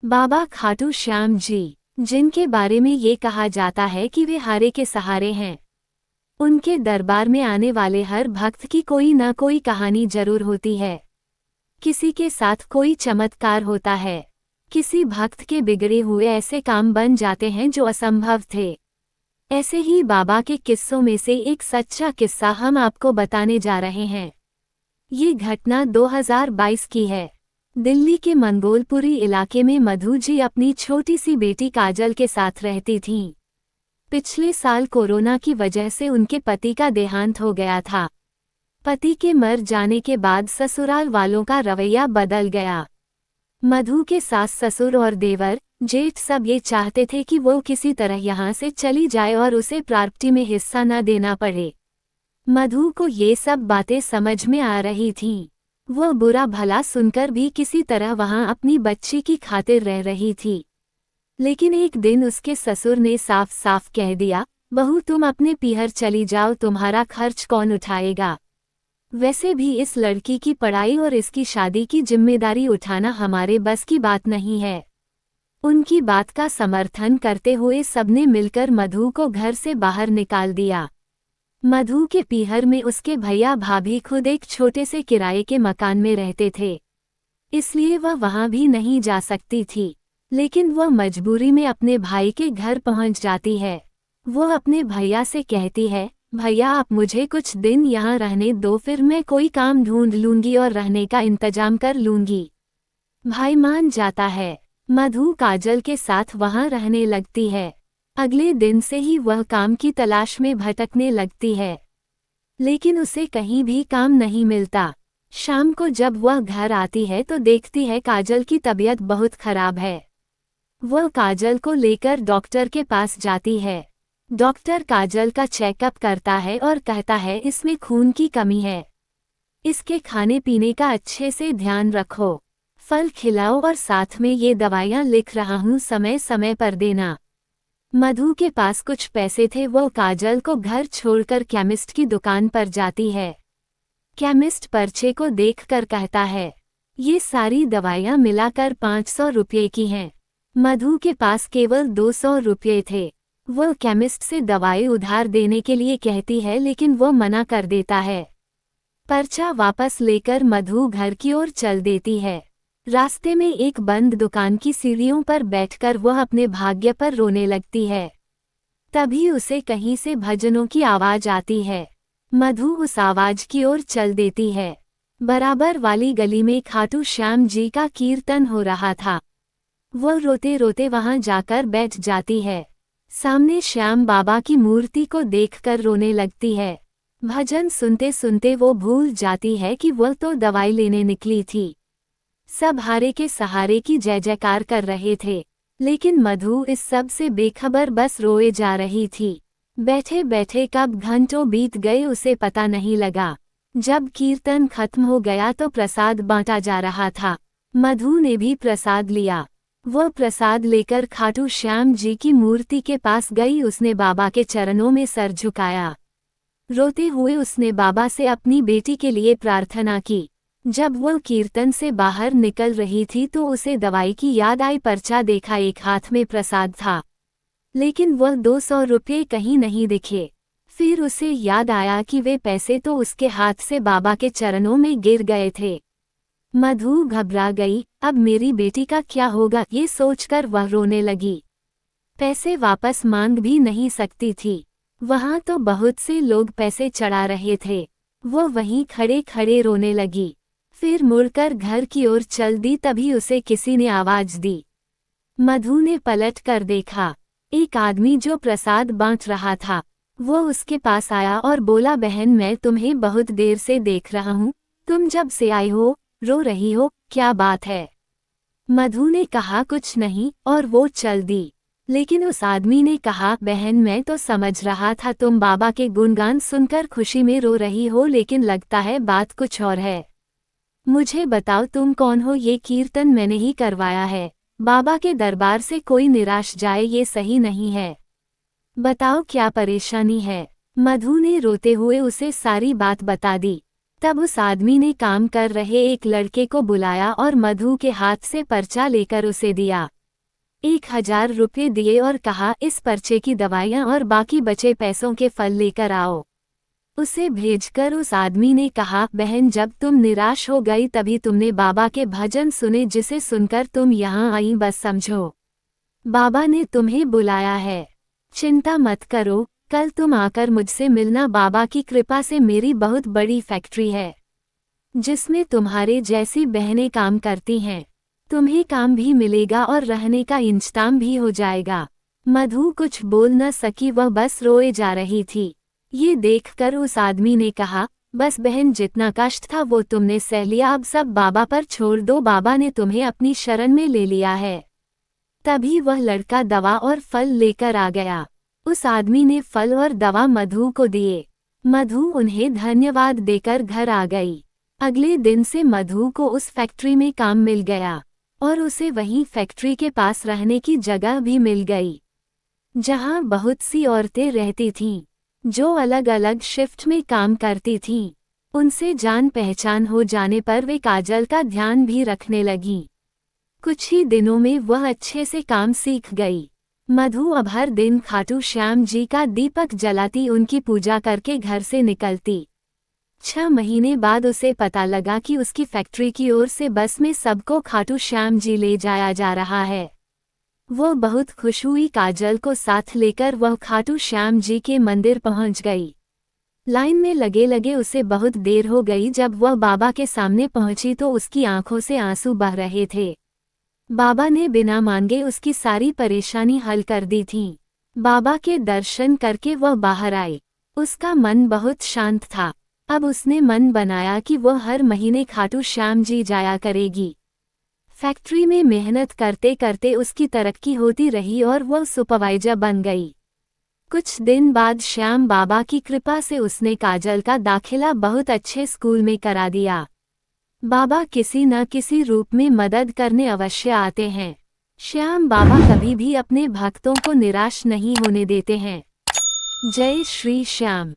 बाबा खाटू श्याम जी, जिनके बारे में ये कहा जाता है कि वे हारे के सहारे हैं। उनके दरबार में आने वाले हर भक्त की कोई न कोई कहानी जरूर होती है। किसी के साथ कोई चमत्कार होता है, किसी भक्त के बिगड़े हुए ऐसे काम बन जाते हैं जो असंभव थे। ऐसे ही बाबा के किस्सों में से एक सच्चा किस्सा हम आपको बताने जा रहे हैं। ये घटना 2022 की है। दिल्ली के मंगोलपुरी इलाके में मधु जी अपनी छोटी सी बेटी काजल के साथ रहती थीं। पिछले साल कोरोना की वजह से उनके पति का देहांत हो गया था। पति के मर जाने के बाद ससुराल वालों का रवैया बदल गया। मधु के सास ससुर और देवर जेठ सब ये चाहते थे कि वो किसी तरह यहाँ से चली जाए और उसे प्रॉपर्टी में हिस्सा न देना पड़े। मधु को ये सब बातें समझ में आ रही थीं। वो बुरा भला सुनकर भी किसी तरह वहाँ अपनी बच्ची की खातिर रह रही थी। लेकिन एक दिन उसके ससुर ने साफ साफ कह दिया, बहू तुम अपने पीहर चली जाओ, तुम्हारा खर्च कौन उठाएगा। वैसे भी इस लड़की की पढ़ाई और इसकी शादी की जिम्मेदारी उठाना हमारे बस की बात नहीं है। उनकी बात का समर्थन करते हुए सबने मिलकर मधु को घर से बाहर निकाल दिया। मधु के पीहर में उसके भैया भाभी खुद एक छोटे से किराए के मकान में रहते थे, इसलिए वह वहां भी नहीं जा सकती थी। लेकिन वह मजबूरी में अपने भाई के घर पहुंच जाती है। वो अपने भैया से कहती है, भैया आप मुझे कुछ दिन यहाँ रहने दो, फिर मैं कोई काम ढूंढ लूंगी और रहने का इंतजाम कर लूंगी। भाई मान जाता है। मधु काजल के साथ वहाँ रहने लगती है। अगले दिन से ही वह काम की तलाश में भटकने लगती है, लेकिन उसे कहीं भी काम नहीं मिलता। शाम को जब वह घर आती है तो देखती है काजल की तबीयत बहुत खराब है। वह काजल को लेकर डॉक्टर के पास जाती है। डॉक्टर काजल का चेकअप करता है और कहता है इसमें खून की कमी है, इसके खाने पीने का अच्छे से ध्यान रखो, फल खिलाओ और साथ में ये दवाइयाँ लिख रहा हूँ समय समय पर देना। मधु के पास कुछ पैसे थे, वो काजल को घर छोड़कर केमिस्ट की दुकान पर जाती है। केमिस्ट पर्चे को देखकर कहता है, ये सारी दवाइयाँ मिलाकर 500 रुपये की हैं। मधु के पास केवल 200 रुपये थे। वह केमिस्ट से दवाई उधार देने के लिए कहती है, लेकिन वो मना कर देता है। पर्चा वापस लेकर मधु घर की ओर चल देती है। रास्ते में एक बंद दुकान की सीढ़ियों पर बैठकर वह अपने भाग्य पर रोने लगती है। तभी उसे कहीं से भजनों की आवाज आती है। मधु उस आवाज की ओर चल देती है। बराबर वाली गली में खाटू श्याम जी का कीर्तन हो रहा था। वह रोते रोते वहां जाकर बैठ जाती है। सामने श्याम बाबा की मूर्ति को देखकर रोने लगती है। भजन सुनते सुनते वो भूल जाती है कि वह तो दवाई लेने निकली थी। सब हारे के सहारे की जय जयकार कर रहे थे, लेकिन मधु इस सब से बेखबर बस रोए जा रही थी। बैठे बैठे कब घंटों बीत गए उसे पता नहीं लगा। जब कीर्तन खत्म हो गया तो प्रसाद बांटा जा रहा था। मधु ने भी प्रसाद लिया। वह प्रसाद लेकर खाटू श्याम जी की मूर्ति के पास गई। उसने बाबा के चरणों में सर झुकाया। रोते हुए उसने बाबा से अपनी बेटी के लिए प्रार्थना की। जब वह कीर्तन से बाहर निकल रही थी तो उसे दवाई की याद आई। पर्चा देखा, एक हाथ में प्रसाद था, लेकिन वह 200 रुपये कहीं नहीं दिखे। फिर उसे याद आया कि वे पैसे तो उसके हाथ से बाबा के चरणों में गिर गए थे। मधु घबरा गई, अब मेरी बेटी का क्या होगा, ये सोचकर वह रोने लगी। पैसे वापस मांग भी नहीं सकती थी, वहां तो बहुत से लोग पैसे चढ़ा रहे थे। वो वहीं खड़े खड़े रोने लगी। फिर मुड़कर घर की ओर चल दी। तभी उसे किसी ने आवाज दी। मधु ने पलट कर देखा, एक आदमी जो प्रसाद बांट रहा था वो उसके पास आया और बोला, बहन मैं तुम्हें बहुत देर से देख रहा हूँ, तुम जब से आई हो रो रही हो, क्या बात है। मधु ने कहा कुछ नहीं और वो चल दी। लेकिन उस आदमी ने कहा, बहन मैं तो समझ रहा था तुम बाबा के गुणगान सुनकर खुशी में रो रही हो, लेकिन लगता है बात कुछ और है। मुझे बताओ तुम कौन हो, ये कीर्तन मैंने ही करवाया है। बाबा के दरबार से कोई निराश जाए ये सही नहीं है। बताओ क्या परेशानी है। मधु ने रोते हुए उसे सारी बात बता दी। तब उस आदमी ने काम कर रहे एक लड़के को बुलाया और मधु के हाथ से पर्चा लेकर उसे दिया। 1000 रुपये दिए और कहा, इस पर्चे की दवाइयाँ और बाकी बचे पैसों के फल लेकर आओ। उसे भेजकर उस आदमी ने कहा, बहन जब तुम निराश हो गई तभी तुमने बाबा के भजन सुने, जिसे सुनकर तुम यहाँ आई, बस समझो बाबा ने तुम्हें बुलाया है। चिंता मत करो, कल तुम आकर मुझसे मिलना। बाबा की कृपा से मेरी बहुत बड़ी फैक्ट्री है जिसमें तुम्हारे जैसी बहनें काम करती हैं। तुम्हें काम भी मिलेगा और रहने का इंतजाम भी हो जाएगा। मधु कुछ बोल न सकी, वह बस रोए जा रही थी। ये देखकर उस आदमी ने कहा, बस बहन जितना कष्ट था वो तुमने सह लिया, अब सब बाबा पर छोड़ दो, बाबा ने तुम्हें अपनी शरण में ले लिया है। तभी वह लड़का दवा और फल लेकर आ गया। उस आदमी ने फल और दवा मधु को दिए। मधु उन्हें धन्यवाद देकर घर आ गई। अगले दिन से मधु को उस फैक्ट्री में काम मिल गया और उसे वहीं फैक्ट्री के पास रहने की जगह भी मिल गई, जहां बहुत सी औरतें रहती थीं जो अलग अलग शिफ्ट में काम करती थीं। उनसे जान पहचान हो जाने पर वे काजल का ध्यान भी रखने लगीं। कुछ ही दिनों में वह अच्छे से काम सीख गई। मधु अब हर दिन खाटू श्याम जी का दीपक जलाती, उनकी पूजा करके घर से निकलती। 6 महीने बाद उसे पता लगा कि उसकी फैक्ट्री की ओर से बस में सबको खाटू श्याम जी ले जाया जा रहा है। वो बहुत खुश हुई। काजल को साथ लेकर वह खाटू श्याम जी के मंदिर पहुंच गई। लाइन में लगे लगे उसे बहुत देर हो गई। जब वह बाबा के सामने पहुंची तो उसकी आंखों से आंसू बह रहे थे। बाबा ने बिना मांगे उसकी सारी परेशानी हल कर दी थी। बाबा के दर्शन करके वह बाहर आई। उसका मन बहुत शांत था। अब उसने मन बनाया कि वह हर महीने खाटू श्याम जी जाया करेगी। फैक्ट्री में मेहनत करते करते उसकी तरक्की होती रही और वह सुपरवाइजर बन गई। कुछ दिन बाद श्याम बाबा की कृपा से उसने काजल का दाखिला बहुत अच्छे स्कूल में करा दिया। बाबा किसी न किसी रूप में मदद करने अवश्य आते हैं। श्याम बाबा कभी भी अपने भक्तों को निराश नहीं होने देते हैं। जय श्री श्याम।